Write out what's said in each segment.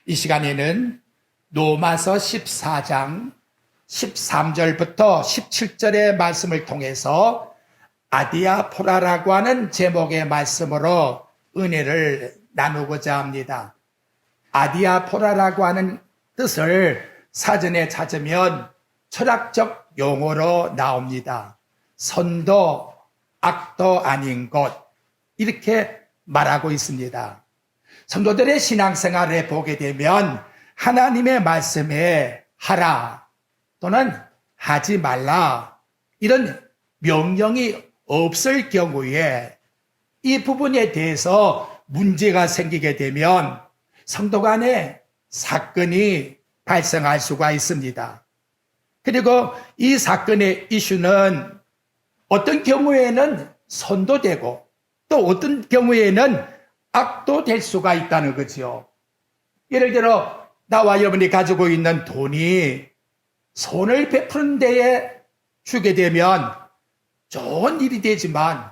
이 시간에는 로마서 14장 13절부터 17절의 말씀을 통해서 아디아포라라고 하는 제목의 말씀으로 은혜를 나누고자 합니다. 아디아포라라고 하는 뜻을 사전에 찾으면 철학적 용어로 나옵니다. 선도, 악도 아닌 곳, 이렇게 말하고 있습니다. 성도들의 신앙생활에 보게 되면 하나님의 말씀에 하라 또는 하지 말라 이런 명령이 없을 경우에 이 부분에 대해서 문제가 생기게 되면 성도 간에 사건이 발생할 수가 있습니다. 그리고 이 사건의 이슈는 어떤 경우에는 선도 되고 또 어떤 경우에는 악도 될 수가 있다는 거죠. 예를 들어 나와 여러분이 가지고 있는 돈이 선을 베푸는 데에 주게 되면 좋은 일이 되지만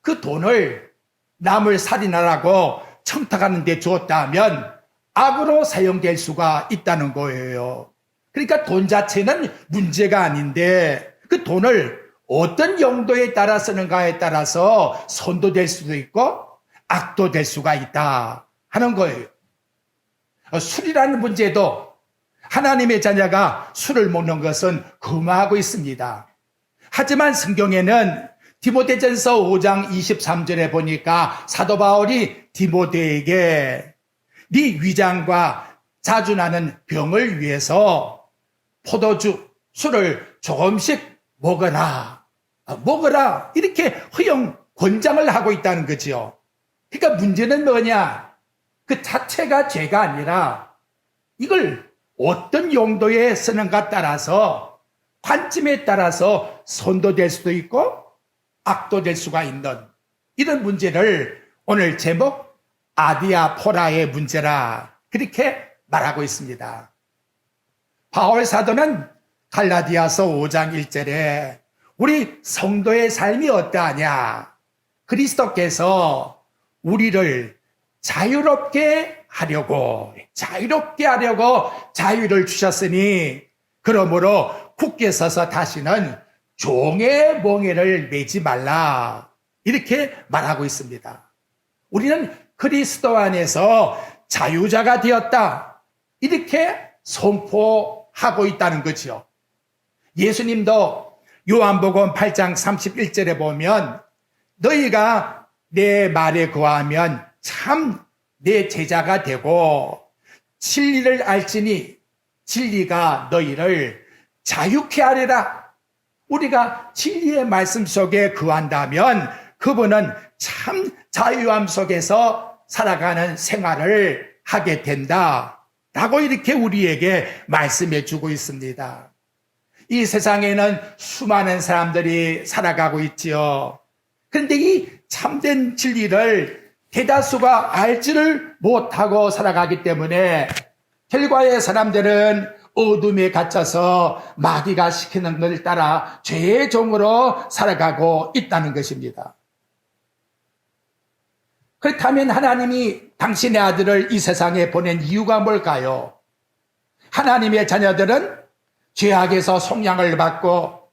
그 돈을 남을 살인하라고 청탁하는 데 주었다면 악으로 사용될 수가 있다는 거예요. 그러니까 돈 자체는 문제가 아닌데 그 돈을 어떤 용도에 따라 쓰는가에 따라서 선도 될 수도 있고 악도 될 수가 있다 하는 거예요. 술이라는 문제도 하나님의 자녀가 술을 먹는 것은 금하고 있습니다. 하지만 성경에는 디모데전서 5장 23절에 보니까 사도 바울이 디모데에게 네 위장과 자주 나는 병을 위해서 포도주, 술을 조금씩 먹어라 이렇게 허용 권장을 하고 있다는 거죠. 그러니까 문제는 뭐냐? 그 자체가 죄가 아니라 이걸 어떤 용도에 쓰는가 따라서 관점에 따라서 선도 될 수도 있고 악도 될 수가 있는 이런 문제를 오늘 제목 아디아포라의 문제라 그렇게 말하고 있습니다. 바울 사도는 갈라디아서 5장 1절에 우리 성도의 삶이 어떠하냐? 그리스도께서 우리를 자유롭게 하려고 자유를 주셨으니 그러므로 굳게 서서 다시는 종의 멍에를 매지 말라 이렇게 말하고 있습니다. 우리는 그리스도 안에서 자유자가 되었다 이렇게 선포하고 있다는 거죠. 예수님도 요한복음 8장 31절에 보면 너희가 내 말에 거하면 참 내 제자가 되고 진리를 알지니 진리가 너희를 자유케 하리라. 우리가 진리의 말씀 속에 거한다면 그분은 참 자유함 속에서 살아가는 생활을 하게 된다 라고 이렇게 우리에게 말씀해 주고 있습니다. 이 세상에는 수많은 사람들이 살아가고 있지요. 그런데 이 참된 진리를 대다수가 알지를 못하고 살아가기 때문에 결과의 사람들은 어둠에 갇혀서 마귀가 시키는 것을 따라 죄의 종으로 살아가고 있다는 것입니다. 그렇다면 하나님이 당신의 아들을 이 세상에 보낸 이유가 뭘까요? 하나님의 자녀들은 죄악에서 속량을 받고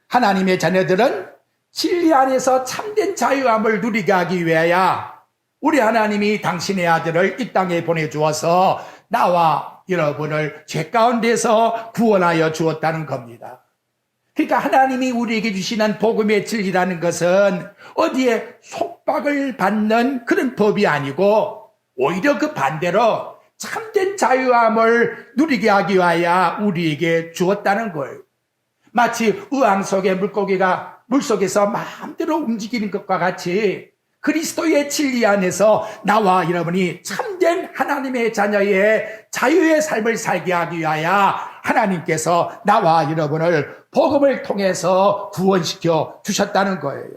하나님의 자녀들은 진리 안에서 참된 자유함을 누리게 하기 위하여 우리 하나님이 당신의 아들을 이 땅에 보내주어서 나와 여러분을 죄 가운데서 구원하여 주었다는 겁니다. 그러니까 하나님이 우리에게 주시는 복음의 진리라는 것은 어디에 속박을 받는 그런 법이 아니고 오히려 그 반대로 참된 자유함을 누리게 하기 위하여 우리에게 주었다는 거예요. 마치 의왕 속의 물고기가 물속에서 마음대로 움직이는 것과 같이 그리스도의 진리 안에서 나와 여러분이 참된 하나님의 자녀의 자유의 삶을 살게 하기 위하여 하나님께서 나와 여러분을 복음을 통해서 구원시켜 주셨다는 거예요.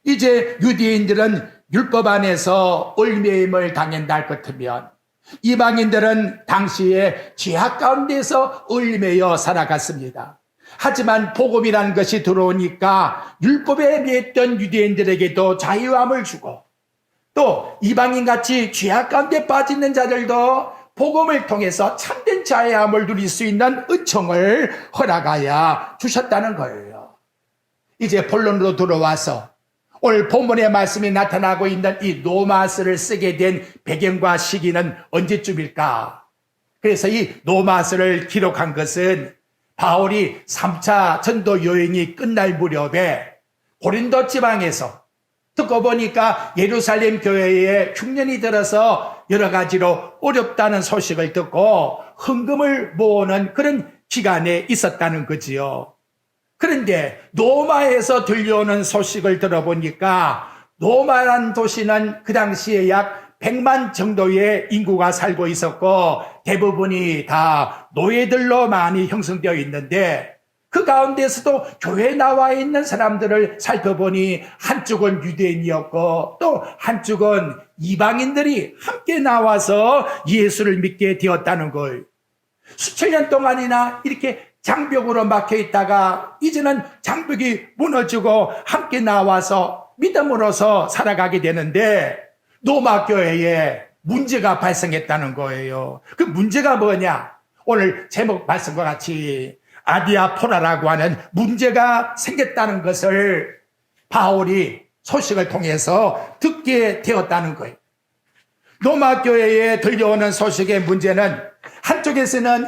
이제 유대인들은 율법 안에서 얽매임을 당한다 할 것 같으면 이방인들은 당시에 죄악 가운데서 얽매여 살아갔습니다. 하지만 복음이라는 것이 들어오니까 율법에 매였던 유대인들에게도 자유함을 주고 또 이방인같이 죄악 가운데 빠지는 자들도 복음을 통해서 참된 자유함을 누릴 수 있는 은총을 허락하여 주셨다는 거예요. 이제 본론으로 들어와서 오늘 본문의 말씀이 나타나고 있는 이 노마스를 쓰게 된 배경과 시기는 언제쯤일까? 그래서 이 노마스를 기록한 것은 바울이 3차 전도 여행이 끝날 무렵에 고린도 지방에서 듣고 보니까 예루살렘 교회에 흉년이 들어서 여러 가지로 어렵다는 소식을 듣고 헌금을 모으는 그런 기간에 있었다는 거지요. 그런데 노마에서 들려오는 소식을 들어보니까 노마란 도시는 그 당시에 약 100만 정도의 인구가 살고 있었고 대부분이 다 노예들로 많이 형성되어 있는데 그 가운데서도 교회에 나와 있는 사람들을 살펴보니 한쪽은 유대인이었고 또 한쪽은 이방인들이 함께 나와서 예수를 믿게 되었다는 걸. 수천 년 동안이나 이렇게 장벽으로 막혀 있다가 이제는 장벽이 무너지고 함께 나와서 믿음으로서 살아가게 되는데 노마 교회에 문제가 발생했다는 거예요. 그 문제가 뭐냐? 오늘 제목 말씀과 같이 아디아포라라고 하는 문제가 생겼다는 것을 바울이 소식을 통해서 듣게 되었다는 거예요. 노마 교회에 들려오는 소식의 문제는 한쪽에서는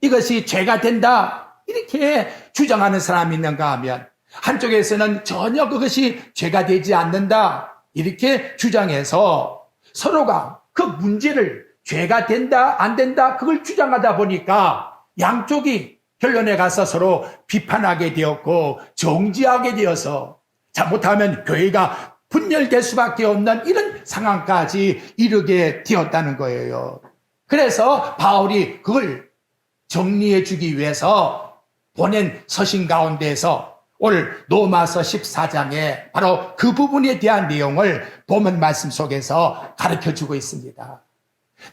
이것이 죄가 된다 이렇게 주장하는 사람이 있는가 하면 한쪽에서는 전혀 그것이 죄가 되지 않는다 이렇게 주장해서 서로가 그 문제를 죄가 된다 안 된다 그걸 주장하다 보니까 양쪽이 결론에 가서 서로 비판하게 되었고 정지하게 되어서 잘못하면 교회가 분열될 수밖에 없는 이런 상황까지 이르게 되었다는 거예요. 그래서 바울이 그걸 정리해 주기 위해서 보낸 서신 가운데에서 오늘 로마서 14장에 바로 그 부분에 대한 내용을 본문 말씀 속에서 가르쳐주고 있습니다.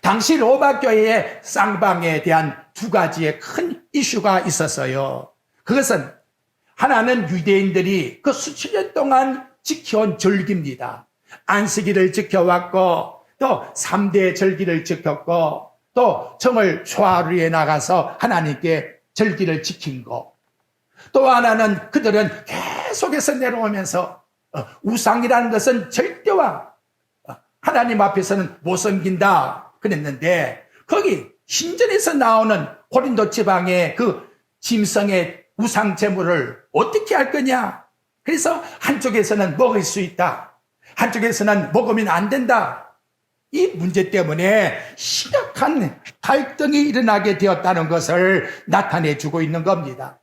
당시 로마 교회의 쌍방에 대한 두 가지의 큰 이슈가 있었어요. 그것은 하나는 유대인들이 그 수천 년 동안 지켜온 절기입니다. 안식일을 지켜왔고 또 3대 절기를 지켰고 또 정월 초하루에 나가서 하나님께 절기를 지킨 거. 또 하나는 그들은 계속해서 내려오면서 우상이라는 것은 절대와 하나님 앞에서는 못 섬긴다 그랬는데 거기 신전에서 나오는 고린도 지방의 그 짐승의 우상 제물을 어떻게 할 거냐? 그래서 한쪽에서는 먹을 수 있다. 한쪽에서는 먹으면 안 된다. 이 문제 때문에 심각한 갈등이 일어나게 되었다는 것을 나타내주고 있는 겁니다.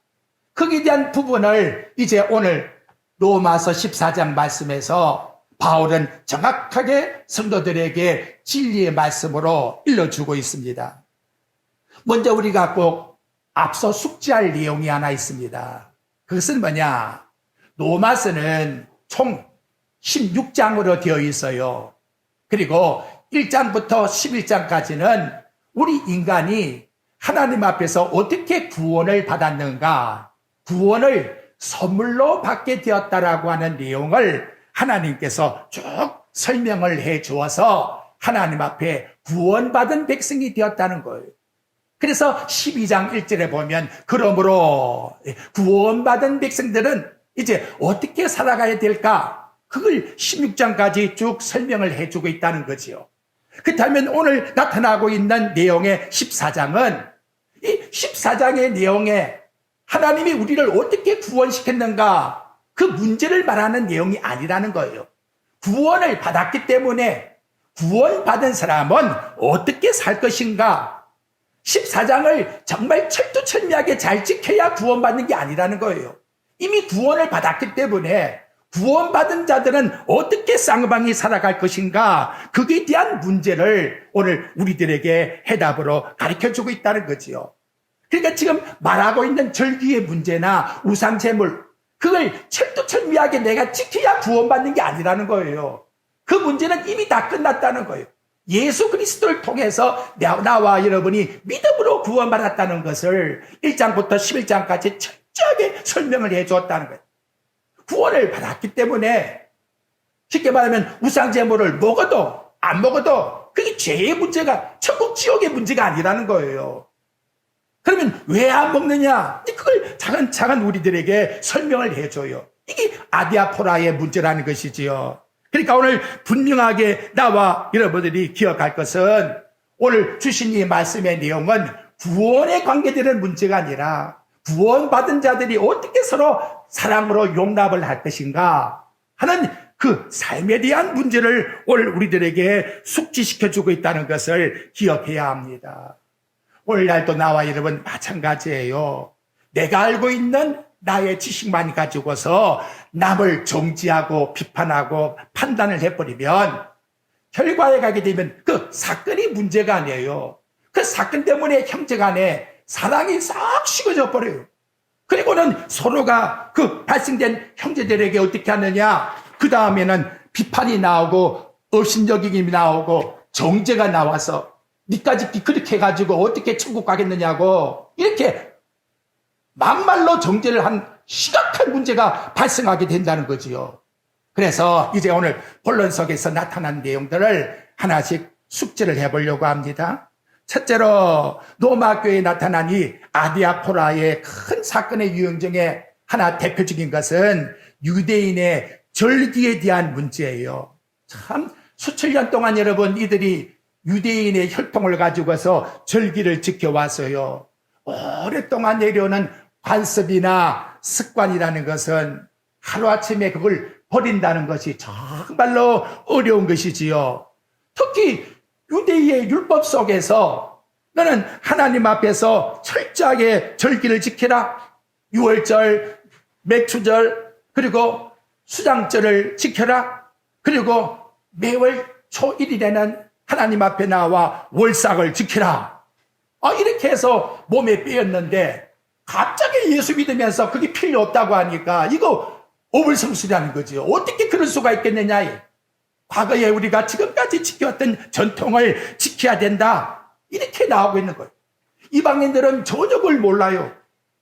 거기에 대한 부분을 이제 오늘 로마서 14장 말씀에서 바울은 정확하게 성도들에게 진리의 말씀으로 일러주고 있습니다. 먼저 우리가 꼭 앞서 숙지할 내용이 하나 있습니다. 그것은 뭐냐? 로마서는 총 16장으로 되어 있어요. 그리고 1장부터 11장까지는 우리 인간이 하나님 앞에서 어떻게 구원을 받았는가, 구원을 선물로 받게 되었다라고 하는 내용을 하나님께서 쭉 설명을 해 주어서 하나님 앞에 구원받은 백성이 되었다는 거예요. 그래서 12장 1절에 보면 그러므로 구원받은 백성들은 이제 어떻게 살아가야 될까? 그걸 16장까지 쭉 설명을 해주고 있다는 거지요. 그렇다면 오늘 나타나고 있는 내용의 14장은 이 14장의 내용에 하나님이 우리를 어떻게 구원시켰는가 그 문제를 말하는 내용이 아니라는 거예요. 구원을 받았기 때문에 구원받은 사람은 어떻게 살 것인가 14장을 정말 철두철미하게 잘 지켜야 구원받는 게 아니라는 거예요. 이미 구원을 받았기 때문에 구원받은 자들은 어떻게 쌍방이 살아갈 것인가 그에 대한 문제를 오늘 우리들에게 해답으로 가르쳐주고 있다는 거지요. 그러니까 지금 말하고 있는 절기의 문제나 우상제물 그걸 철두철미하게 내가 지켜야 구원받는 게 아니라는 거예요. 그 문제는 이미 다 끝났다는 거예요. 예수 그리스도를 통해서 나와 여러분이 믿음으로 구원받았다는 것을 1장부터 11장까지 철저하게 설명을 해 주었다는 거예요. 구원을 받았기 때문에 쉽게 말하면 우상제물을 먹어도 안 먹어도 그게 죄의 문제가, 천국 지옥의 문제가 아니라는 거예요. 그러면 왜 안 먹느냐? 그걸 차근차근 우리들에게 설명을 해줘요. 이게 아디아포라의 문제라는 것이지요. 그러니까 오늘 분명하게 나와 여러분들이 기억할 것은 오늘 주신 이 말씀의 내용은 구원에 관계되는 문제가 아니라 구원받은 자들이 어떻게 서로 사랑으로 용납을 할 것인가 하는 그 삶에 대한 문제를 오늘 우리들에게 숙지시켜주고 있다는 것을 기억해야 합니다. 오늘날도 나와 여러분 마찬가지예요. 내가 알고 있는 나의 지식만 가지고서 남을 정지하고 비판하고 판단을 해버리면 결과에 가게 되면 그 사건이 문제가 아니에요. 그 사건 때문에 형제간에 사랑이 싹 식어져 버려요. 그리고는 서로가 그 발생된 형제들에게 어떻게 하느냐? 그 다음에는 비판이 나오고 업신여김이 나오고 정죄가 나와서 니까지 그렇게 해가지고 어떻게 천국 가겠느냐고 이렇게 막말로 정죄를 한 심각한 문제가 발생하게 된다는 거지요. 그래서 이제 오늘 본론 속에서 나타난 내용들을 하나씩 숙지를 해보려고 합니다. 첫째로 로마 교회에 나타난 이 아디아포라의 큰 사건의 유형 중에 하나 대표적인 것은 유대인의 절기에 대한 문제예요. 참 수천 년 동안 여러분 이들이 유대인의 혈통을 가지고서 절기를 지켜왔어요. 오랫동안 내려오는 관습이나 습관이라는 것은 하루아침에 그걸 버린다는 것이 정말로 어려운 것이지요. 특히 유대인의 율법 속에서 너는 하나님 앞에서 철저하게 절기를 지키라. 유월절, 맥추절, 그리고 수장절을 지켜라. 그리고 매월 초1일에는 하나님 앞에 나와 월삭을 지키라. 이렇게 해서 몸에 빼었는데 갑자기 예수 믿으면서 그게 필요 없다고 하니까 이거 어불성설이라는 거죠. 어떻게 그럴 수가 있겠느냐. 과거에 우리가 지금까지 지켜왔던 전통을 지켜야 된다. 이렇게 나오고 있는 거예요. 이방인들은 전혀 그걸 몰라요.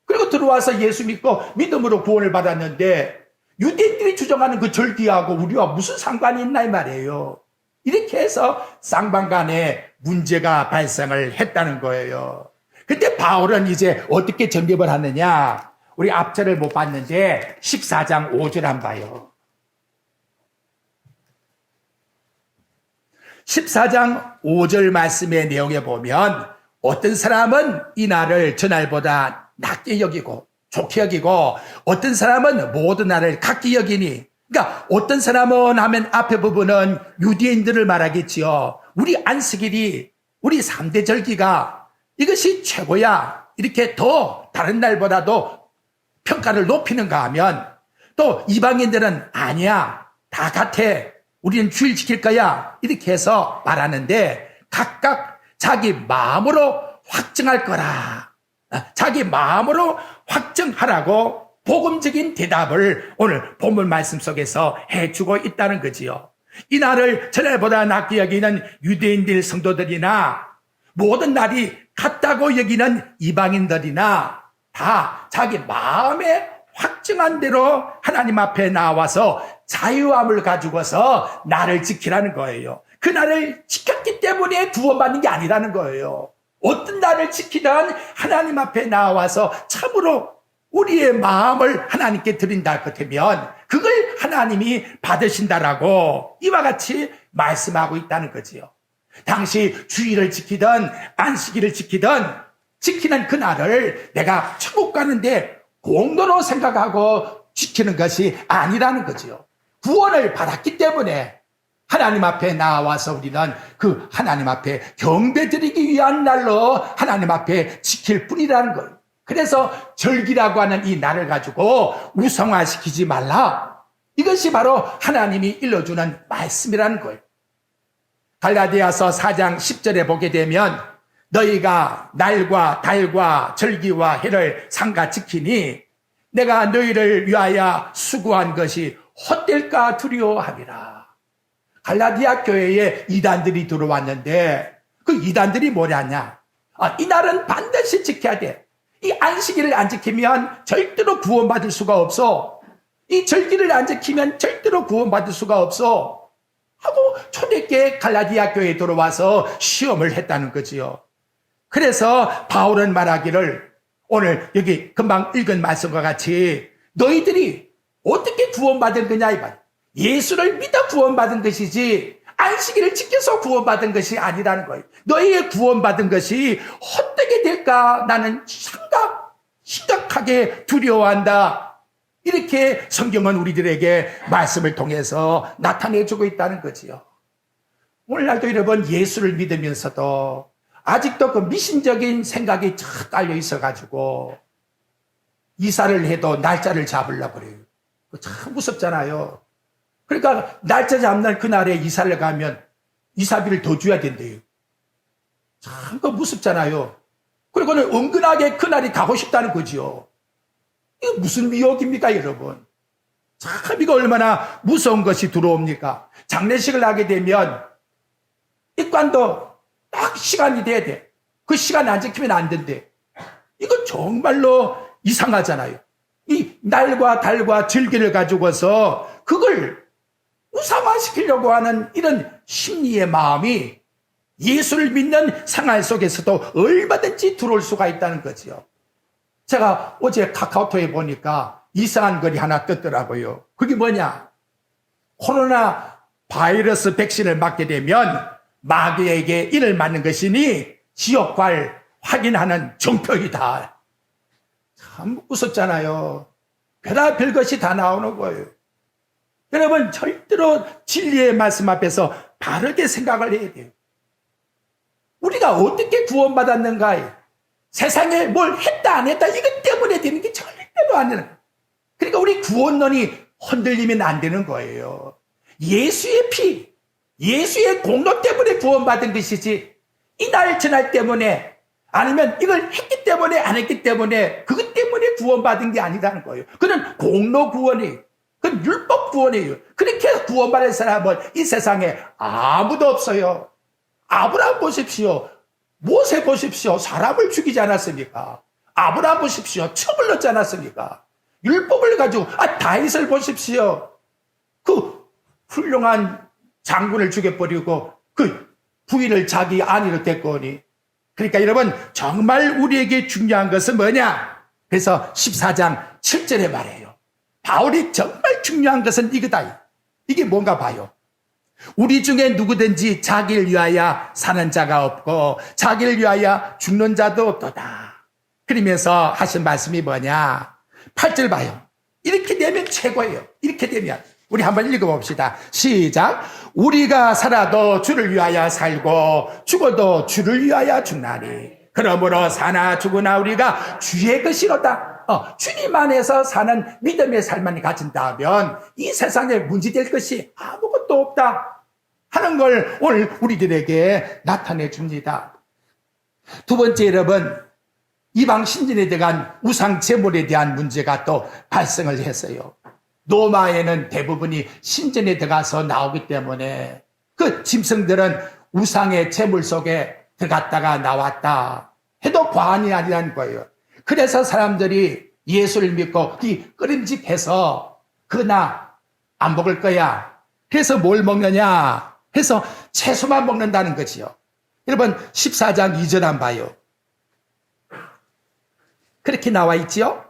그리고 들어와서 예수 믿고 믿음으로 구원을 받았는데 유대인들이 주장하는 그 절기하고 우리와 무슨 상관이 있나 이 말이에요. 이렇게 해서 쌍방간에 문제가 발생을 했다는 거예요. 근데 바울은 이제 어떻게 정립을 하느냐? 우리 앞절을 못 봤는데 14장 5절 한번 봐요. 14장 5절 말씀의 내용에 보면 어떤 사람은 이 날을 저날보다 낮게 여기고 좋게 여기고 어떤 사람은 모든 날을 같게 여기니, 그러니까 어떤 사람은 하면 앞에 부분은 유대인들을 말하겠지요. 우리 안식일이 우리 3대 절기가 이것이 최고야. 이렇게 더 다른 날보다도 평가를 높이는가 하면 또 이방인들은 아니야. 다 같아. 우리는 주일 지킬 거야. 이렇게 해서 말하는데 각각 자기 마음으로 확증할 거라. 자기 마음으로 확증하라고 복음적인 대답을 오늘 본문 말씀 속에서 해주고 있다는 거지요. 이 날을 전날보다 낮게 여기는 유대인들 성도들이나 모든 날이 같다고 여기는 이방인들이나 다 자기 마음에 확증한 대로 하나님 앞에 나와서 자유함을 가지고서 날을 지키라는 거예요. 그 날을 지켰기 때문에 구원받는 게 아니라는 거예요. 어떤 날을 지키든 하나님 앞에 나와서 참으로 우리의 마음을 하나님께 드린다 같으면 그걸 하나님이 받으신다라고 이와 같이 말씀하고 있다는 거지요. 당시 주일을 지키든 안식일을 지키든 지키는 그 날을 내가 천국 가는데 공로로 생각하고 지키는 것이 아니라는 거지요. 구원을 받았기 때문에 하나님 앞에 나와서 우리는 그 하나님 앞에 경배드리기 위한 날로 하나님 앞에 지킬 뿐이라는 거예요. 그래서 절기라고 하는 이 날을 가지고 우상화시키지 말라. 이것이 바로 하나님이 일러주는 말씀이라는 거예요. 갈라디아서 4장 10절에 보게 되면 너희가 날과 달과 절기와 해를 삼가 지키니 내가 너희를 위하여 수고한 것이 헛될까 두려워함이라. 갈라디아 교회에 이단들이 들어왔는데 그 이단들이 뭐냐냐? 이 날은 반드시 지켜야 돼. 이 안식일을 안 지키면 절대로 구원받을 수가 없어. 이 절기를 안 지키면 절대로 구원받을 수가 없어. 하고 초대교회 갈라디아 교회에 들어와서 시험을 했다는 거지요. 그래서 바울은 말하기를 오늘 여기 금방 읽은 말씀과 같이 너희들이 어떻게 구원받은 거냐 이 말. 예수를 믿어 구원받은 것이지 안식일을 지켜서 구원받은 것이 아니라는 거예요. 너희의 구원받은 것이 헛되게 될까 나는 심각하게 두려워한다. 이렇게 성경은 우리들에게 말씀을 통해서 나타내주고 있다는 거지요. 오늘날도 여러분 예수를 믿으면서도 아직도 그 미신적인 생각이 쫙 깔려 있어가지고 이사를 해도 날짜를 잡으려고 그래요. 참 무섭잖아요. 그러니까 날짜 잡는 그날에 이사를 가면 이사비를 더 줘야 된대요. 참 무섭잖아요. 그리고는 은근하게 그날이 가고 싶다는 거지요. 이게 무슨 미혹입니까 여러분. 참 이거 얼마나 무서운 것이 들어옵니까. 장례식을 하게 되면 입관도 딱 시간이 돼야 돼. 그 시간 안 지키면 안 된대. 이거 정말로 이상하잖아요. 이 날과 달과 절기를 가지고서 그걸 우상화시키려고 하는 이런 심리의 마음이 예수를 믿는 생활 속에서도 얼마든지 들어올 수가 있다는 거지요. 제가 어제 카카오톡에 보니까 이상한 글이 하나 떴더라고요. 그게 뭐냐? 코로나 바이러스 백신을 맞게 되면 마귀에게 이를 맞는 것이니 지옥갈 확인하는 정표이다. 참 무섭잖아요. 별의별 것이 다 나오는 거예요. 여러분 절대로 진리의 말씀 앞에서 바르게 생각을 해야 돼요. 우리가 어떻게 구원받았는가? 세상에 뭘 했다 안 했다 이것 때문에 되는 게 절대로 안 되는 거예요. 그러니까 우리 구원론이 흔들리면 안 되는 거예요. 예수의 피, 예수의 공로 때문에 구원받은 것이지 이날 저날 때문에 아니면 이걸 했기 때문에 안 했기 때문에 그것 때문에 구원받은 게 아니라는 거예요. 그는 공로 구원이에요. 그건 율법 구원이에요. 그렇게 구원받은 사람은 이 세상에 아무도 없어요. 아브라함 보십시오. 모세 보십시오. 사람을 죽이지 않았습니까? 아브라함 보십시오. 첩을 넣지 않았습니까? 율법을 가지고 다윗을 보십시오. 그 훌륭한 장군을 죽여버리고 그 부인을 자기 아내로 데리고오니. 그러니까 여러분 정말 우리에게 중요한 것은 뭐냐? 그래서 14장 7절에 말해요. 바울이 정말 중요한 것은 이거다. 이게 뭔가 봐요. 우리 중에 누구든지 자기를 위하여 사는 자가 없고 자기를 위하여 죽는 자도 없도다. 그러면서 하신 말씀이 뭐냐? 8절 봐요. 이렇게 되면 최고예요. 이렇게 되면 우리 한번 읽어봅시다. 시작. 우리가 살아도 주를 위하여 살고 죽어도 주를 위하여 죽나니 그러므로 사나 죽으나 우리가 주의 것이로다. 주님 안에서 사는 믿음의 삶만 가진다면 이 세상에 문제될 것이 아무것도 없다 하는 걸 오늘 우리들에게 나타내 줍니다. 두 번째, 여러분, 이방 신전에 대한 우상 제물에 대한 문제가 또 발생을 했어요. 로마에는 대부분이 신전에 들어가서 나오기 때문에 그 짐승들은 우상의 제물 속에 들어갔다가 나왔다 해도 과언이 아니라는 거예요. 그래서 사람들이 예수를 믿고 끄림직해서 그나 안 먹을 거야. 그래서 뭘 먹느냐? 해서 채소만 먹는다는 거지요. 여러분 14장 2절 안 봐요. 그렇게 나와 있지요.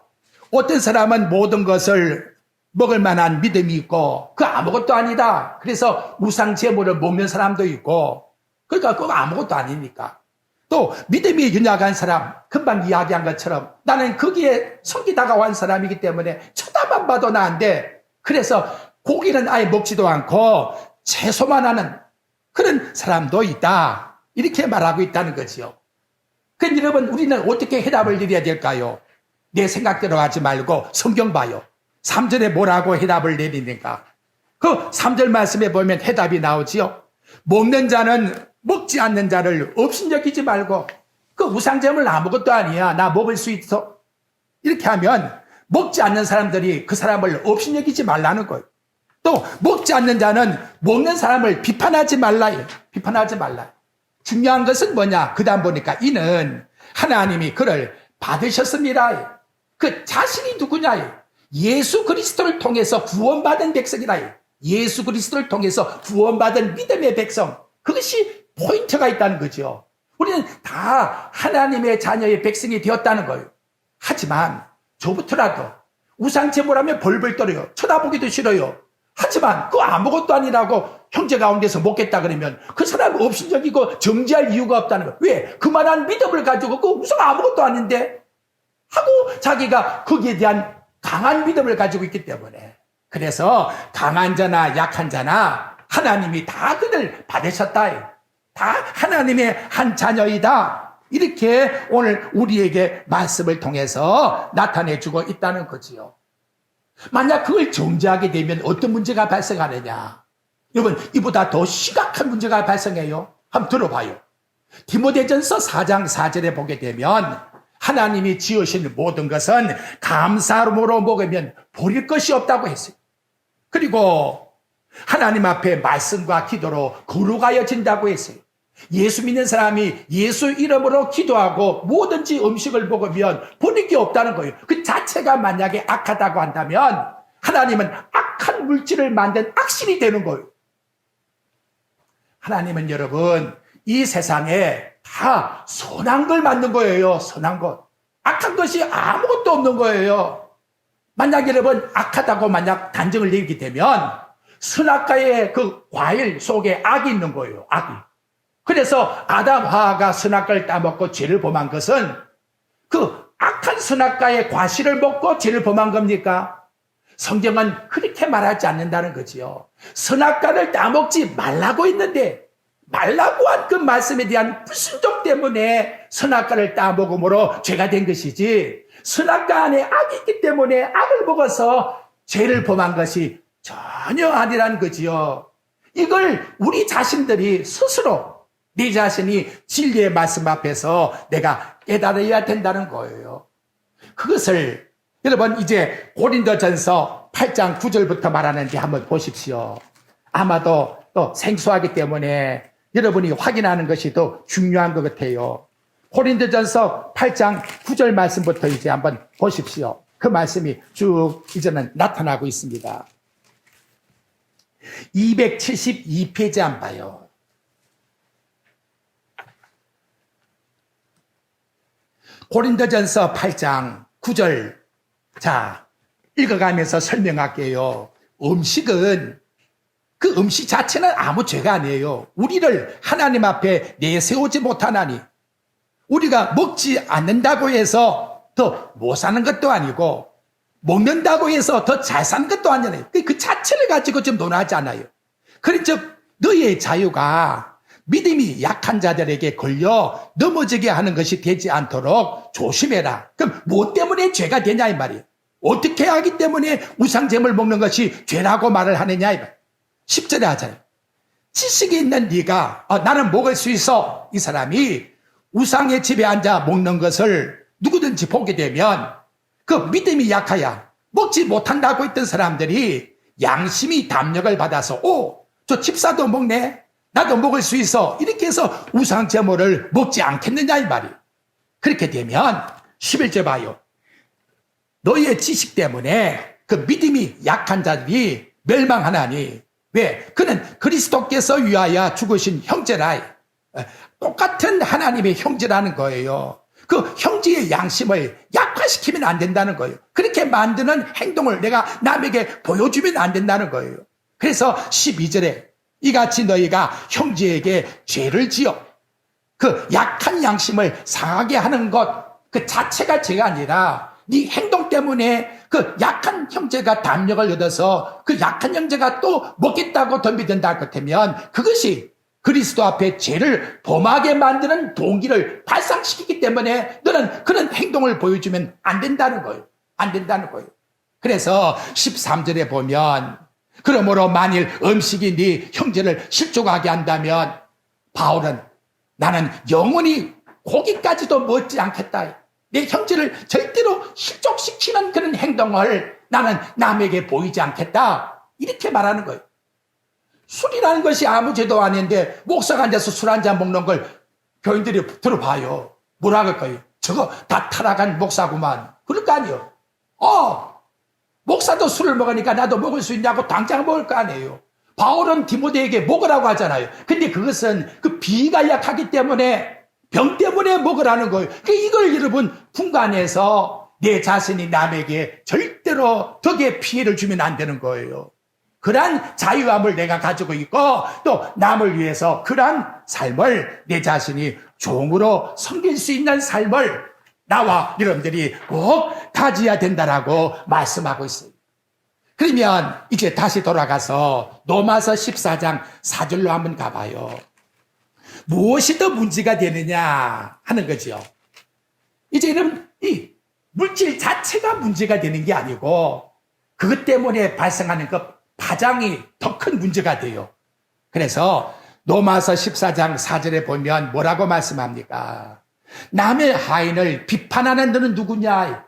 어떤 사람은 모든 것을 먹을 만한 믿음이 있고 그 아무것도 아니다. 그래서 우상 제물을 먹는 사람도 있고 그러니까 그거 아무것도 아니니까. 또 믿음이 연약한 사람, 금방 이야기한 것처럼 나는 거기에 속이 다가온 사람이기 때문에 쳐다만 봐도 나은데 그래서 고기는 아예 먹지도 않고 채소만 하는 그런 사람도 있다. 이렇게 말하고 있다는 거지요. 그럼 여러분 우리는 어떻게 해답을 드려야 될까요? 내 생각대로 하지 말고 성경 봐요. 3절에 뭐라고 해답을 내리는가? 그 3절 말씀에 보면 해답이 나오지요. 먹는 자는 먹지 않는 자를 업신여기지 말고 그 우상제물 아무것도 아니야. 나 먹을 수 있어. 이렇게 하면 먹지 않는 사람들이 그 사람을 업신여기지 말라는 거예요. 또 먹지 않는 자는 먹는 사람을 비판하지 말라요. 비판하지 말라. 중요한 것은 뭐냐? 그 다음 보니까 이는 하나님이 그를 받으셨습니다. 그 자신이 누구냐? 예수 그리스도를 통해서 구원받은 백성이다. 예수 그리스도를 통해서 구원받은 믿음의 백성, 그것이 포인트가 있다는 거죠. 우리는 다 하나님의 자녀의 백성이 되었다는 거예요. 하지만 저부터라도 우상제물하면 벌벌 떨어요. 쳐다보기도 싫어요. 하지만 그 아무것도 아니라고 형제 가운데서 먹겠다 그러면 그 사람 업신적이고 정지할 이유가 없다는 거예요. 왜? 그만한 믿음을 가지고 그 우상 아무것도 아닌데 하고 자기가 거기에 대한 강한 믿음을 가지고 있기 때문에, 그래서 강한 자나 약한 자나 하나님이 다 그들 받으셨다. 다 하나님의 한 자녀이다. 이렇게 오늘 우리에게 말씀을 통해서 나타내주고 있다는 거지요. 만약 그걸 정죄하게 되면 어떤 문제가 발생하느냐? 여러분, 이보다 더 심각한 문제가 발생해요. 한번 들어봐요. 디모데전서 4장 4절에 보게 되면 하나님이 지으신 모든 것은 감사함으로 먹으면 버릴 것이 없다고 했어요. 그리고 하나님 앞에 말씀과 기도로 거룩하여진다고 했어요. 예수 믿는 사람이 예수 이름으로 기도하고 뭐든지 음식을 먹으면 버릴 게 없다는 거예요. 그 자체가 만약에 악하다고 한다면 하나님은 악한 물질을 만든 악신이 되는 거예요. 하나님은 여러분 이 세상에 다 선한 걸 만든 거예요. 선한 것. 악한 것이 아무것도 없는 거예요. 만약 여러분 악하다고 만약 단정을 내리게 되면 선악과의 그 과일 속에 악이 있는 거예요. 악이. 그래서 아담 하와가 선악과를 따먹고 죄를 범한 것은 그 악한 선악과의 과실을 먹고 죄를 범한 겁니까? 성경은 그렇게 말하지 않는다는 거지요. 선악과를 따먹지 말라고 했는데 말라고 한 그 말씀에 대한 불순종 때문에 선악과를 따먹음으로 죄가 된 것이지, 선악과 안에 악이 있기 때문에 악을 먹어서 죄를 범한 것이 전혀 아니라는 거지요. 이걸 우리 자신들이 스스로 네 자신이 진리의 말씀 앞에서 내가 깨달아야 된다는 거예요. 그것을 여러분 이제 고린도전서 8장 9절부터 말하는데 한번 보십시오. 아마도 또 생소하기 때문에 여러분이 확인하는 것이 더 중요한 것 같아요. 고린도전서 8장 9절 말씀부터 이제 한번 보십시오. 그 말씀이 쭉 이제는 나타나고 있습니다. 272페이지 한 봐요. 고린도전서 8장 9절. 자, 읽어가면서 설명할게요. 음식은 그 음식 자체는 아무 죄가 아니에요. 우리를 하나님 앞에 내세우지 못하나니 우리가 먹지 않는다고 해서 더 못 사는 것도 아니고 먹는다고 해서 더 잘 사는 것도 아니에요. 그 자체를 가지고 좀 논하지 않아요. 그런즉 너의 자유가 믿음이 약한 자들에게 걸려 넘어지게 하는 것이 되지 않도록 조심해라. 그럼 뭐 때문에 죄가 되냐 이 말이에요. 어떻게 하기 때문에 우상제물 먹는 것이 죄라고 말을 하느냐 이 말이에요. 10절에 하잖아요. 지식이 있는 네가 나는 먹을 수 있어. 이 사람이 우상의 집에 앉아 먹는 것을 누구든지 보게 되면 그 믿음이 약하야 먹지 못한다고 했던 사람들이 양심이 담력을 받아서 저 집사도 먹네. 나도 먹을 수 있어. 이렇게 해서 우상제물을 먹지 않겠느냐 이 말이에요. 그렇게 되면 11절 봐요. 너희의 지식 때문에 그 믿음이 약한 자들이 멸망하나니. 왜? 그는 그리스도께서 위하여 죽으신 형제라. 똑같은 하나님의 형제라는 거예요. 그 형제의 양심을 약화시키면 안 된다는 거예요. 그렇게 만드는 행동을 내가 남에게 보여주면 안 된다는 거예요. 그래서 12절에 이같이 너희가 형제에게 죄를 지어 그 약한 양심을 상하게 하는 것 그 자체가 죄가 아니라 네 행동 때문에 그 약한 형제가 담력을 얻어서 그 약한 형제가 또 먹겠다고 덤비든다 할 것 같으면 그것이 그리스도 앞에 죄를 범하게 만드는 동기를 발상시키기 때문에 너는 그런 행동을 보여주면 안 된다는 거예요. 안 된다는 거예요. 그래서 13절에 보면 그러므로 만일 음식이 네 형제를 실족하게 한다면 바울은 나는 영원히 고기까지도 먹지 않겠다. 내 형제를 절대로 실족시키는 그런 행동을 나는 남에게 보이지 않겠다. 이렇게 말하는 거예요. 술이라는 것이 아무 죄도 아닌데 목사가 앉아서 술 한잔 먹는 걸 교인들이 들어봐요. 뭐라 그럴까요? 저거 다 타락한 목사구만. 그럴 거 아니에요. 목사도 술을 먹으니까 나도 먹을 수 있냐고 당장 먹을 거 아니에요. 바울은 디모데에게 먹으라고 하잖아요. 근데 그것은 그 비가 약하기 때문에 병 때문에 먹으라는 거예요. 이걸 여러분 분간해서 내 자신이 남에게 절대로 덕에 피해를 주면 안 되는 거예요. 그러한 자유함을 내가 가지고 있고 또 남을 위해서 그러한 삶을 내 자신이 종으로 섬길 수 있는 삶을 나와 여러분들이 꼭 가져야 된다라고 말씀하고 있어요. 그러면 이제 다시 돌아가서 로마서 14장 4절로 한번 가봐요. 무엇이 더 문제가 되느냐 하는 거죠. 이제는 이 물질 자체가 문제가 되는 게 아니고 그것 때문에 발생하는 그 파장이 더 큰 문제가 돼요. 그래서 로마서 14장 4절에 보면 뭐라고 말씀합니까? 남의 하인을 비판하는 너는 누구냐?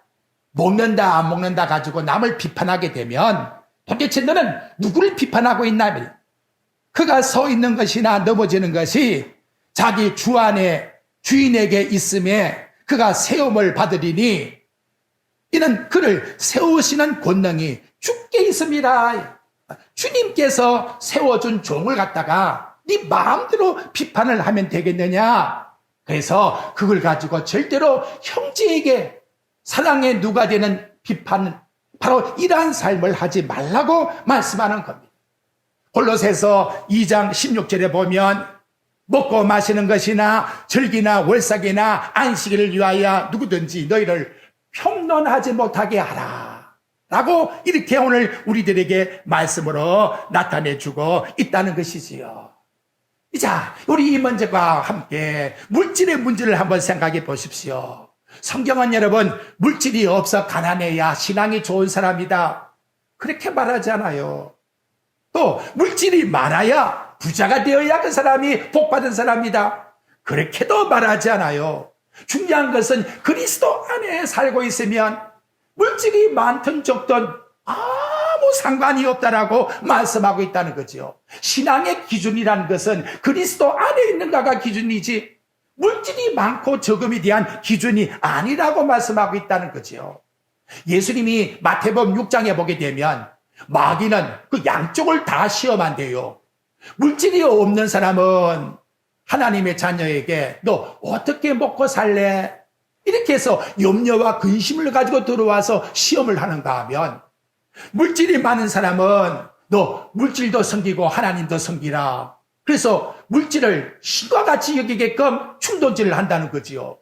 먹는다 안 먹는다 가지고 남을 비판하게 되면 도대체 너는 누구를 비판하고 있나? 그가 서 있는 것이나 넘어지는 것이 자기 주 안에 주인에게 있음에 그가 세움을 받으리니 이는 그를 세우시는 권능이 주께 있습니다. 주님께서 세워준 종을 갖다가 네 마음대로 비판을 하면 되겠느냐? 그래서 그걸 가지고 절대로 형제에게 사랑의 누가 되는 비판은 바로 이러한 삶을 하지 말라고 말씀하는 겁니다. 골로새서 2장 16절에 보면 먹고 마시는 것이나 절기나 월삭이나 안식일을 위하여 누구든지 너희를 평론하지 못하게 하라 라고 이렇게 오늘 우리들에게 말씀으로 나타내주고 있다는 것이지요. 자, 우리 이 문제와 함께 물질의 문제를 한번 생각해 보십시오. 성경은 여러분 물질이 없어 가난해야 신앙이 좋은 사람이다 그렇게 말하잖아요. 또 물질이 많아야 부자가 되어야 그 사람이 복받은 사람이다 그렇게도 말하지 않아요. 중요한 것은 그리스도 안에 살고 있으면 물질이 많든 적든 아무 상관이 없다라고 말씀하고 있다는 거죠. 신앙의 기준이라는 것은 그리스도 안에 있는가가 기준이지 물질이 많고 적음에 대한 기준이 아니라고 말씀하고 있다는 거죠. 예수님이 마태복음 6장에 보게 되면 마귀는 그 양쪽을 다 시험한대요. 물질이 없는 사람은 하나님의 자녀에게 너 어떻게 먹고 살래? 이렇게 해서 염려와 근심을 가지고 들어와서 시험을 하는가 하면 물질이 많은 사람은 너 물질도 섬기고 하나님도 섬기라. 그래서 물질을 신과 같이 여기게끔 충동질을 한다는 거지요.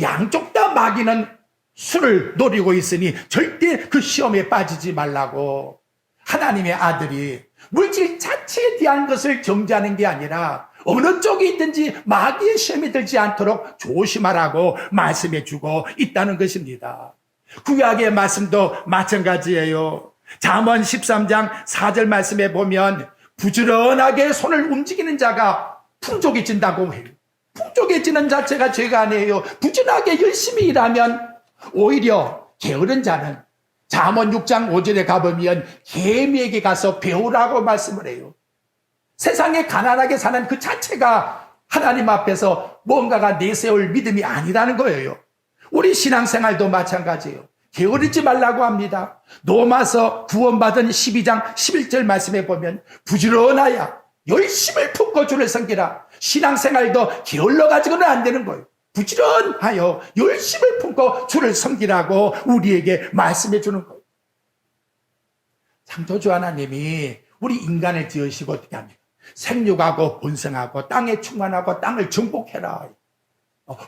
양쪽 다 마귀는 술을 노리고 있으니 절대 그 시험에 빠지지 말라고 하나님의 아들이 물질 자체에 대한 것을 정죄하는 게 아니라 어느 쪽에 있든지 마귀의 시험에 들지 않도록 조심하라고 말씀해 주고 있다는 것입니다. 구약의 말씀도 마찬가지예요. 잠언 13장 4절 말씀에 보면 부지런하게 손을 움직이는 자가 풍족해진다고 해요. 풍족해지는 자체가 죄가 아니에요. 부지런하게 열심히 일하면 오히려 게으른 자는 잠언 6장 5절에 가보면 개미에게 가서 배우라고 말씀을 해요. 세상에 가난하게 사는 그 자체가 하나님 앞에서 뭔가가 내세울 믿음이 아니라는 거예요. 우리 신앙생활도 마찬가지예요. 게으르지 말라고 합니다. 로마서 구원받은 12장 11절 말씀에 보면 부지런하여 열심을 품고 주를 섬기라. 신앙생활도 게을러가지고는 안 되는 거예요. 부지런하여 열심을 품고 주를 섬기라고 우리에게 말씀해 주는 거예요. 창조주 하나님이 우리 인간을 지으시고 어떻게 합니까? 생육하고 번성하고 땅에 충만하고 땅을 정복해라.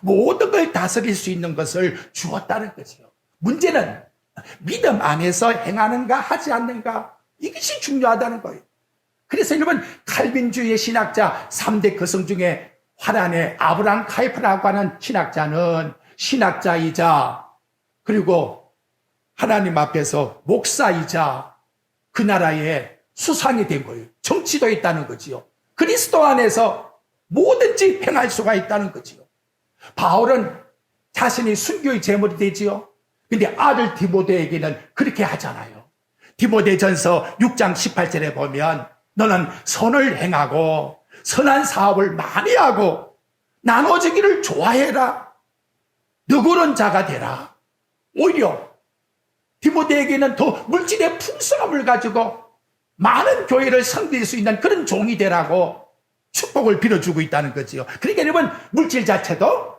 모든 걸 다스릴 수 있는 것을 주었다는 거죠. 문제는 믿음 안에서 행하는가 하지 않는가 이것이 중요하다는 거예요. 그래서 여러분 칼빈주의 신학자 3대 거성 중에 화란의 아브람 카이프라고 하는 신학자는 신학자이자 그리고 하나님 앞에서 목사이자 그 나라의 수상이 된 거예요. 정치도 있다는 거지요. 그리스도 안에서 뭐든지 행할 수가 있다는 거지요. 바울은 자신이 순교의 제물이 되지요. 근데 아들 디모데에게는 그렇게 하잖아요. 디모데전서 6장 18절에 보면 너는 선을 행하고 선한 사업을 많이 하고 나눠주기를 좋아해라. 너그러운 자가 되라. 오히려 디모데에게는 더 물질의 풍성함을 가지고 많은 교회를 섬길 수 있는 그런 종이 되라고 축복을 빌어주고 있다는 거지요. 그러니까 여러분, 물질 자체도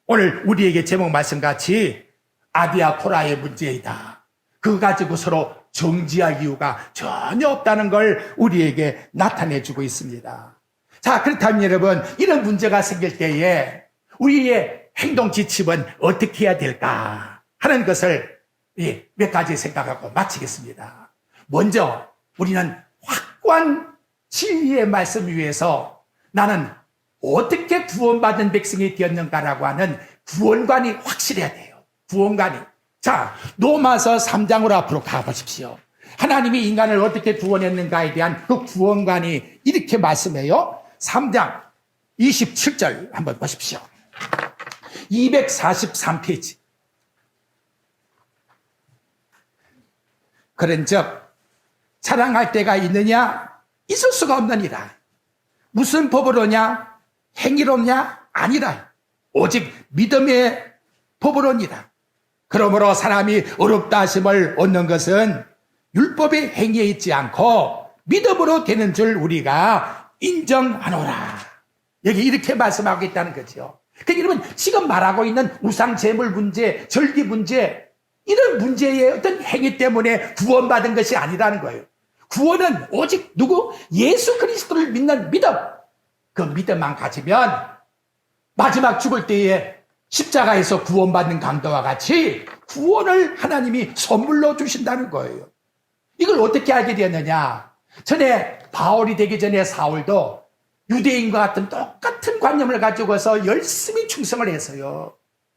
오늘 우리에게 제목 말씀같이 아디아포라의 문제이다. 그거 가지고 서로 정지할 이유가 전혀 없다는 걸 우리에게 나타내주고 있습니다. 자, 그렇다면 여러분, 이런 문제가 생길 때에 우리의 행동 지침은 어떻게 해야 될까 하는 것을 몇 가지 생각하고 마치겠습니다. 먼저 우리는 확고한 진리의 말씀 위에서 나는 어떻게 구원받은 백성이 되었는가라고 하는 구원관이 확실해야 돼요. 구원관이. 자, 로마서 3장으로 앞으로 가보십시오. 하나님이 인간을 어떻게 구원했는가에 대한 그 구원관이 이렇게 말씀해요. 3장 27절 한번 보십시오. 243페이지. 그런즉 사랑할 때가 있느냐? 있을 수가 없느니라. 무슨 법으로냐? 행위로냐? 아니라 오직 믿음의 법으로니라. 그러므로 사람이 어렵다 하심을 얻는 것은 율법의 행위에 있지 않고 믿음으로 되는 줄 우리가 인정하노라. 여기 이렇게 말씀하고 있다는 거죠. 그러니까 여러분, 지금 말하고 있는 우상 제물 문제, 절기 문제, 이런 문제의 어떤 행위 때문에 구원받은 것이 아니라는 거예요. 구원은 오직 누구? 예수 그리스도를 믿는 믿음. 그 믿음만 가지면 마지막 죽을 때에 십자가에서 구원받는 강도와 같이 구원을 하나님이 선물로 주신다는 거예요. 이걸 어떻게 알게 되었느냐? 전에 바울이 되기 전에 사울도 유대인과 같은 똑같은 관념을 가지고서 열심히 충성을 해서요.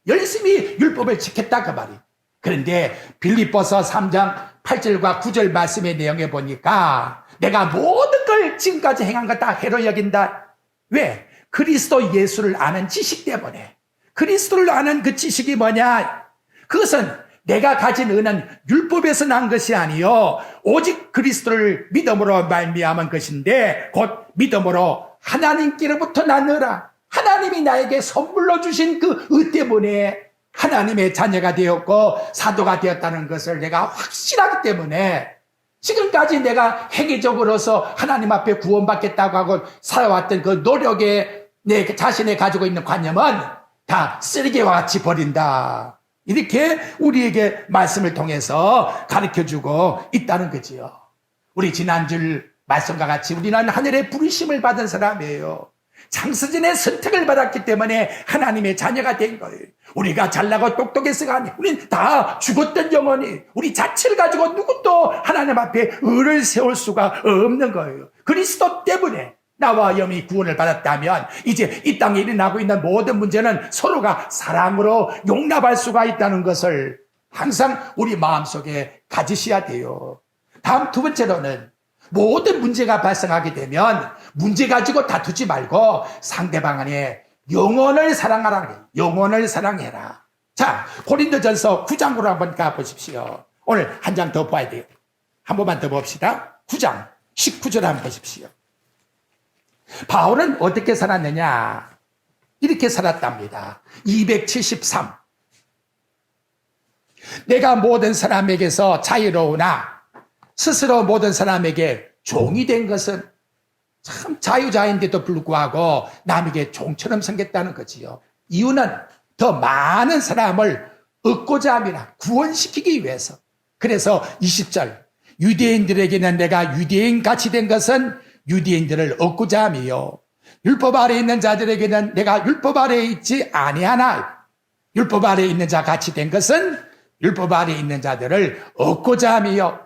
열심히 율법을 지켰다 그 말이. 그런데 빌립보서 3장 8절과 9절 말씀의 내용에 보니까 내가 모든 걸 지금까지 행한 것 다 해로 여긴다. 왜? 그리스도 예수를 아는 지식 때문에. 그리스도를 아는 그 지식이 뭐냐? 그것은 내가 가진 은은 율법에서 난 것이 아니요 오직 그리스도를 믿음으로 말미암은 것인데 곧 믿음으로 하나님께로부터 났느라. 하나님이 나에게 선물로 주신 그 의 때문에 하나님의 자녀가 되었고 사도가 되었다는 것을 내가 확실하기 때문에 지금까지 내가 행위적으로서 하나님 앞에 구원받겠다고 하고 살아왔던 그 노력에 내 자신이 가지고 있는 관념은 다 쓰레기와 같이 버린다. 이렇게 우리에게 말씀을 통해서 가르쳐주고 있다는 거지요. 우리 지난주 말씀과 같이 우리는 하늘의 부르심을 받은 사람이에요. 창세전에 선택을 받았기 때문에 하나님의 자녀가 된 거예요. 우리가 잘나고 똑똑해서가 아니에요. 우리는 다 죽었던 영혼이 우리 자체를 가지고 누구도 하나님 앞에 의를 세울 수가 없는 거예요. 그리스도 때문에 나와 영이 구원을 받았다면 이제 이 땅에 일어나고 있는 모든 문제는 서로가 사랑으로 용납할 수가 있다는 것을 항상 우리 마음속에 가지셔야 돼요. 다음 두 번째로는 모든 문제가 발생하게 되면 문제 가지고 다투지 말고 상대방의 영혼을 사랑하라 그래요. 영혼을 사랑해라. 자, 고린도전서 9장으로 한번 가보십시오. 오늘 한 장 더 봐야 돼요. 한 번만 더 봅시다. 9장 19절 한번 보십시오. 바울은 어떻게 살았느냐? 이렇게 살았답니다. 273. 내가 모든 사람에게서 자유로우나 스스로 모든 사람에게 종이 된 것은 참 자유자인데도 불구하고 남에게 종처럼 생겼다는 거지요. 이유는 더 많은 사람을 얻고자 함이라 구원시키기 위해서. 그래서 20절 유대인들에게는 내가 유대인 같이 된 것은 유대인들을 얻고자 함이요 율법 아래에 있는 자들에게는 내가 율법 아래에 있지 아니하나 율법 아래에 있는 자 같이 된 것은 율법 아래에 있는 자들을 얻고자 함이요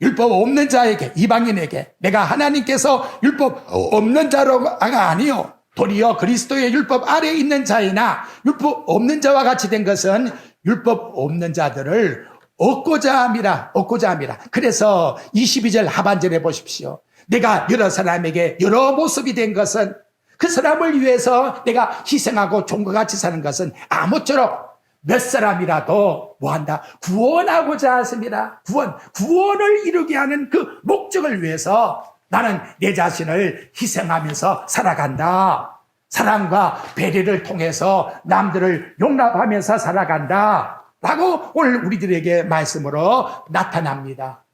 율법 없는 자에게 이방인에게 내가 하나님께서 율법 없는 자로가 아니요 도리어 그리스도의 율법 아래에 있는 자이나 율법 없는 자와 같이 된 것은 율법 없는 자들을 얻고자 함이라. 그래서 22절 하반절에 보십시오. 내가 여러 사람에게 여러 모습이 된 것은 그 사람을 위해서 내가 희생하고 종과 같이 사는 것은 아무쪼록 몇 사람이라도 뭐한다? 구원하고자 하십니다. 구원을 이루게 하는 그 목적을 위해서 나는 내 자신을 희생하면서 살아간다. 사랑과 배려를 통해서 남들을 용납하면서 살아간다. 라고 오늘 우리들에게 말씀으로 나타납니다.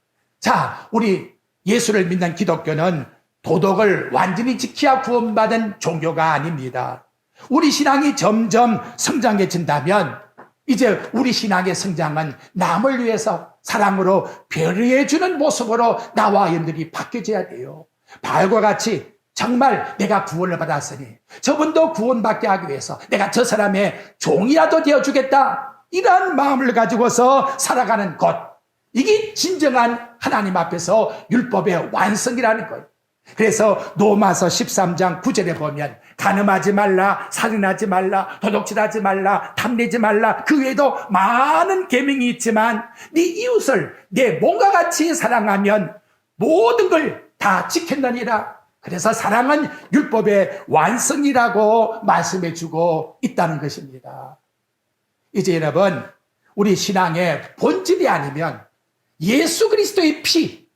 자, 우리 예수를 믿는 기독교는 도덕을 완전히 지켜야 구원받은 종교가 아닙니다. 우리 신앙이 점점 성장해진다면 이제 우리 신앙의 성장은 남을 위해서 사랑으로 배려해주는 모습으로 나와 여러분들이 바뀌어져야 돼요. 바울과 같이 정말 내가 구원을 받았으니 저분도 구원받게 하기 위해서 내가 저 사람의 종이라도 되어주겠다, 이러한 마음을 가지고서 살아가는 것, 이게 진정한 하나님 앞에서 율법의 완성이라는 거예요. 그래서 로마서 13장 9절에 보면 간음하지 말라, 살인하지 말라, 도둑질하지 말라, 탐내지 말라, 그 외에도 많은 계명이 있지만 네 이웃을 내 몸과 같이 사랑하면 모든 걸 다 지켰느니라. 그래서 사랑은 율법의 완성이라고 말씀해주고 있다는 것입니다. 이제 여러분, 우리 신앙의 본질이 아니면 예수 그리스도의 피,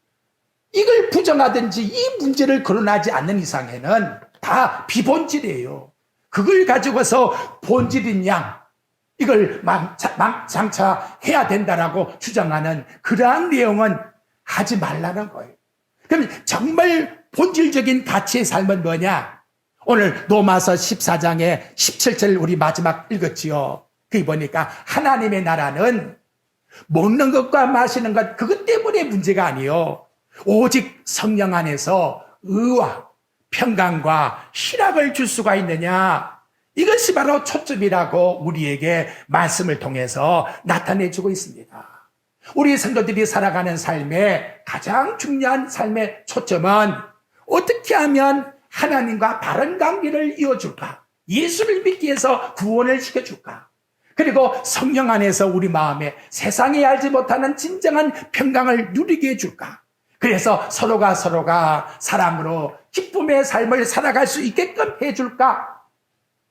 이걸 부정하든지 이 문제를 거론하지 않는 이상에는 다 비본질이에요. 그걸 가지고서 본질인 양, 이걸 장차 해야 된다라고 주장하는 그러한 내용은 하지 말라는 거예요. 그럼 정말 본질적인 가치의 삶은 뭐냐? 오늘 로마서 14장의 17절 우리 마지막 읽었지요. 거기 보니까 하나님의 나라는 먹는 것과 마시는 것, 그것 때문에 문제가 아니요, 오직 성령 안에서 의와 평강과 희락을 줄 수가 있느냐, 이것이 바로 초점이라고 우리에게 말씀을 통해서 나타내주고 있습니다. 우리 성도들이 살아가는 삶의 가장 중요한 삶의 초점은 어떻게 하면 하나님과 바른 관계를 이어줄까, 예수를 믿기 위해서 구원을 시켜줄까, 그리고 성령 안에서 우리 마음에 세상에 알지 못하는 진정한 평강을 누리게 해줄까, 그래서 서로가 사랑으로 기쁨의 삶을 살아갈 수 있게끔 해줄까.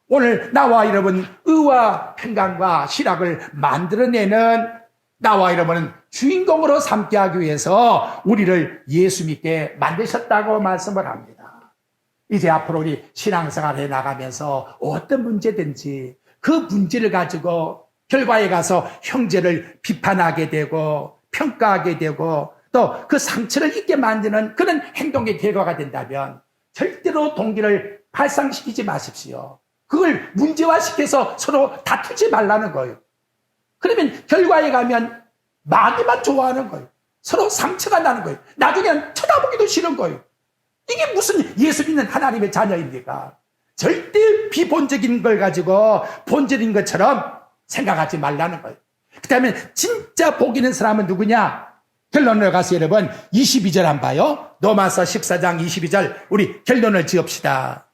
오늘 나와 여러분 의와 평강과 희락을 만들어내는 나와 여러분은 주인공으로 삼게 하기 위해서 우리를 예수 믿게 만드셨다고 말씀을 합니다. 이제 앞으로 우리 신앙생활 해나가면서 어떤 문제든지 그 문제를 가지고 결과에 가서 형제를 비판하게 되고 평가하게 되고 또 그 상처를 잊게 만드는 그런 행동의 결과가 된다면 절대로 동기를 발상시키지 마십시오. 그걸 문제화시켜서 서로 다투지 말라는 거예요. 그러면 결과에 가면 마귀만 좋아하는 거예요. 서로 상처가 나는 거예요. 나중에는 쳐다보기도 싫은 거예요. 이게 무슨 예수 믿는 하나님의 자녀입니까? 절대 비본적인 걸 가지고 본질인 것처럼 생각하지 말라는 거예요. 그 다음에 진짜 복 있는 사람은 누구냐? 결론을 가서 여러분 22절 한번 봐요. 로마서 14장 22절 우리 결론을 지읍시다.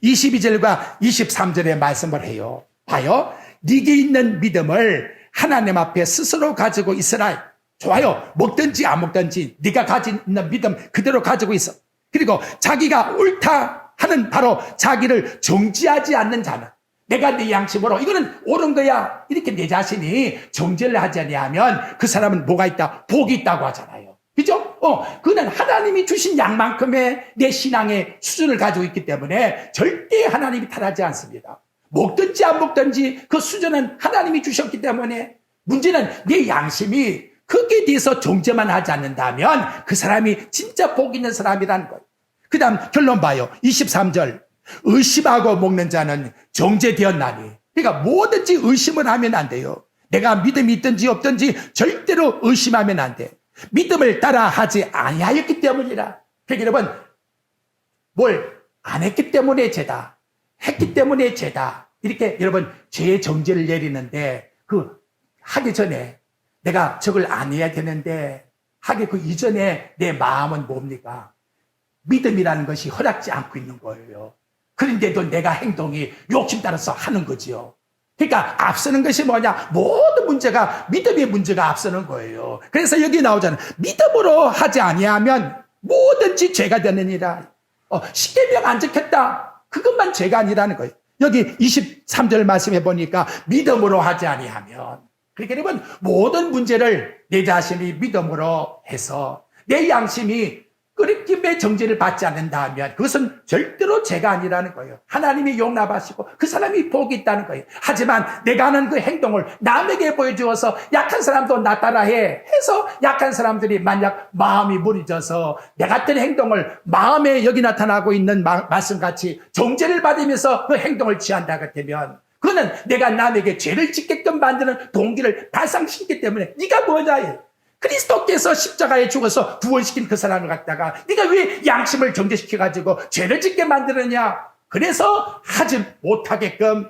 22절과 23절에 말씀을 해요. 봐요. 네게 있는 믿음을 하나님 앞에 스스로 가지고 있으라. 좋아요. 먹든지 안 먹든지 네가 가진 있는 믿음 그대로 가지고 있어. 그리고 자기가 옳다 하는 바로 자기를 정지하지 않는 자는, 내가 내 양심으로 이거는 옳은 거야, 이렇게 내 자신이 정죄를 하지 아니하면 그 사람은 뭐가 있다? 복이 있다고 하잖아요. 그죠? 그는 하나님이 주신 양만큼의 내 신앙의 수준을 가지고 있기 때문에 절대 하나님이 탓하지 않습니다. 먹든지 안 먹든지 그 수준은 하나님이 주셨기 때문에, 문제는 내 양심이 거기에 대해서 정죄만 하지 않는다면 그 사람이 진짜 복 있는 사람이라는 거예요. 그 다음 결론 봐요. 23절. 의심하고 먹는 자는 정죄되었나니. 그러니까 뭐든지 의심을 하면 안 돼요. 내가 믿음이 있든지 없든지 절대로 의심하면 안 돼. 믿음을 따라 하지 아니하였기 때문이라. 그러니까 여러분, 뭘 안 했기 때문에 죄다, 했기 때문에 죄다, 이렇게 여러분 죄의 정죄를 내리는데, 그 하기 전에 내가 저걸 안 해야 되는데 하기 그 이전에 내 마음은 뭡니까? 믿음이라는 것이 허락지 않고 있는 거예요. 그런데도 내가 행동이 욕심 따라서 하는 거지요. 그러니까 앞서는 것이 뭐냐? 모든 문제가 믿음의 문제가 앞서는 거예요. 그래서 여기 나오잖아요. 믿음으로 하지 아니하면 뭐든지 죄가 되느니라. 십계명 안 지켰다, 그것만 죄가 아니라는 거예요. 여기 23절 말씀해 보니까 믿음으로 하지 아니하면, 그러니까 여러분 모든 문제를 내 자신이 믿음으로 해서 내 양심이 끓임의 정죄를 받지 않는다 하면 그것은 절대로 죄가 아니라는 거예요. 하나님이 용납하시고 그 사람이 복이 있다는 거예요. 하지만 내가 하는 그 행동을 남에게 보여주어서 약한 사람도 나 따라해 해서 약한 사람들이 만약 마음이 무너져서 내 같은 행동을 마음에 여기 나타나고 있는 말씀같이 정죄를 받으면서 그 행동을 취한다 같으면 그거는 내가 남에게 죄를 짓게끔 만드는 동기를 발상시키기 때문에 네가 뭐냐. 그리스도께서 십자가에 죽어서 구원시킨 그 사람을 갖다가 네가 왜 양심을 정죄시켜가지고 죄를 짓게 만드느냐. 그래서 하지 못하게끔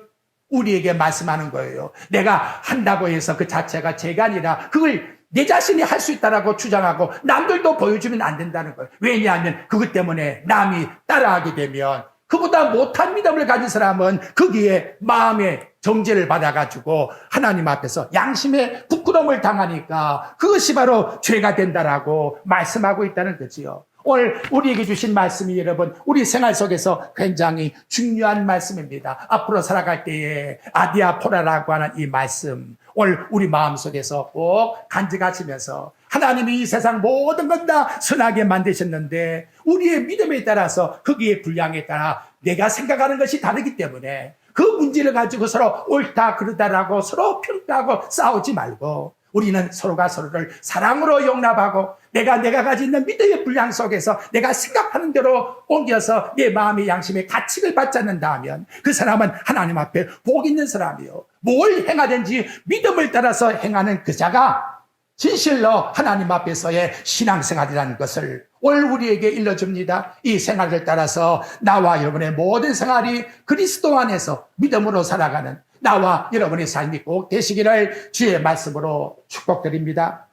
우리에게 말씀하는 거예요. 내가 한다고 해서 그 자체가 죄가 아니라 그걸 내 자신이 할 수 있다라고 주장하고 남들도 보여주면 안 된다는 거예요. 왜냐하면 그것 때문에 남이 따라하게 되면 그보다 못한 믿음을 가진 사람은 거기에 마음의 정죄를 받아가지고 하나님 앞에서 양심의 부끄러움을 당하니까 그것이 바로 죄가 된다라고 말씀하고 있다는 거지요. 오늘 우리에게 주신 말씀이 여러분 우리 생활 속에서 굉장히 중요한 말씀입니다. 앞으로 살아갈 때에 아디아포라라고 하는 이 말씀 오늘 우리 마음속에서 꼭 간직하시면서 하나님이 이 세상 모든 것 다 선하게 만드셨는데 우리의 믿음에 따라서 거기에 분량에 따라 내가 생각하는 것이 다르기 때문에 그 문제를 가지고 서로 옳다 그르다라고 서로 평가하고 싸우지 말고 우리는 서로가 서로를 사랑으로 용납하고 내가 가지고 있는 믿음의 분량 속에서 내가 생각하는 대로 옮겨서 내 마음의 양심의 가치를 받지 않는다 하면 그 사람은 하나님 앞에 복 있는 사람이요. 뭘 행하든지 믿음을 따라서 행하는 그 자가 진실로 하나님 앞에서의 신앙생활이라는 것을 오늘 우리에게 일러줍니다. 이 생활을 따라서 나와 여러분의 모든 생활이 그리스도 안에서 믿음으로 살아가는 나와 여러분의 삶이 꼭 되시기를 주의 말씀으로 축복드립니다.